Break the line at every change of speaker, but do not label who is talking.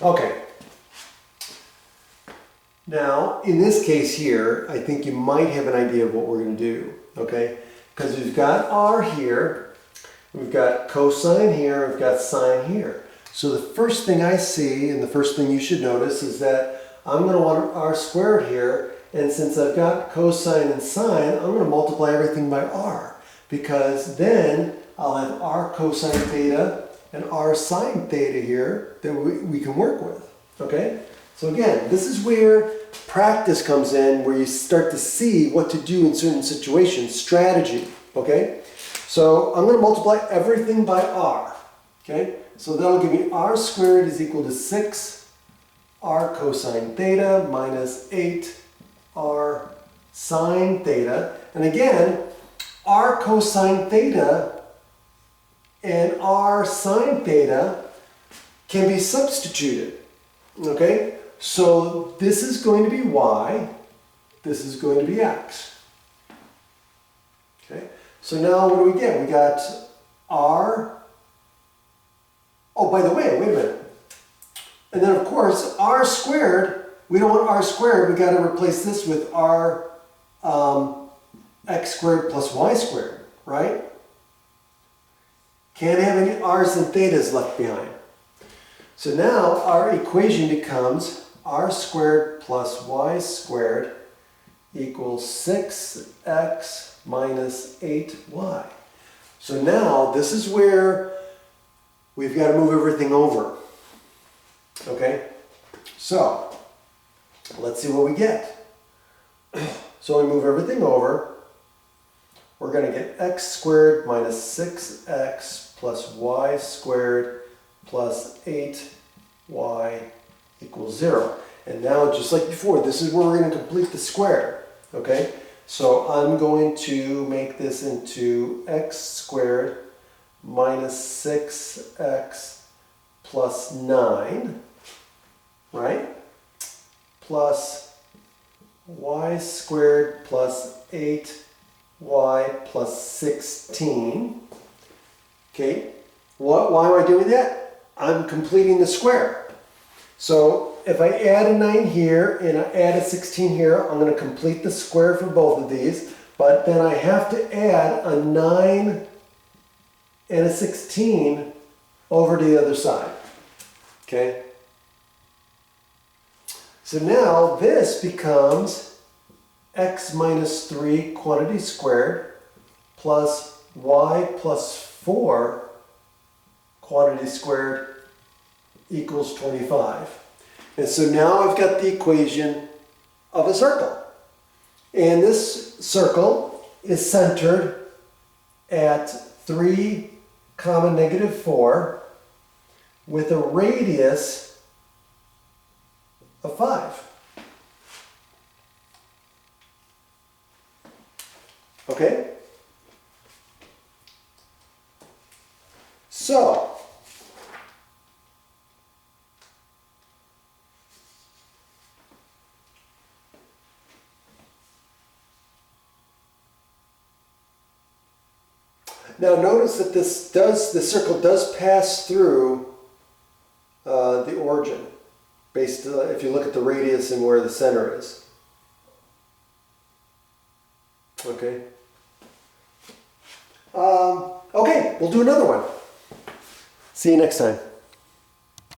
Okay. Now, in this case here, I think you might have an idea of what we're going to do, okay? Because we've got r here, we've got cosine here, we've got sine here. So the first thing I see, and the first thing you should notice, is that I'm going to want r squared here, and since I've got cosine and sine, I'm going to multiply everything by r, because then I'll have r cosine theta and r sine theta here that we can work with, okay? So again, this is where practice comes in, where you start to see what to do in certain situations, strategy, okay? So I'm going to multiply everything by r, okay? So that'll give me r squared is equal to 6 r cosine theta minus 8 r sine theta. And again, r cosine theta and r sine theta can be substituted, okay? So this is going to be y, this is going to be x. Okay, so now what do we get? We got r, oh by the way, wait a minute. And then of course r squared, we don't want r squared, we got to replace this with r x squared plus y squared, right? Can't have any r's and thetas left behind. So now our equation becomes r squared plus y squared equals 6x minus 8y. So now this is where we've got to move everything over. Okay? So let's see what we get. So we move everything over. We're going to get x squared minus 6x plus y squared plus 8y equals 0. And now, just like before, this is where we're going to complete the square. Okay? So I'm going to make this into x squared minus 6x plus 9, right? Plus y squared plus 8y plus 16. Okay? Why am I doing that? I'm completing the square. So if I add a 9 here and I add a 16 here, I'm going to complete the square for both of these. But then I have to add a 9 and a 16 over to the other side. Okay? So now this becomes x minus 3 quantity squared plus y plus 4 quantity squared equals 25. And so now I've got the equation of a circle. And this circle is centered at 3, negative 4 with a radius of 5. Okay? So, now notice that the circle does pass through the origin, based if you look at the radius and where the center is. Okay. Okay, we'll do another one. See you next time.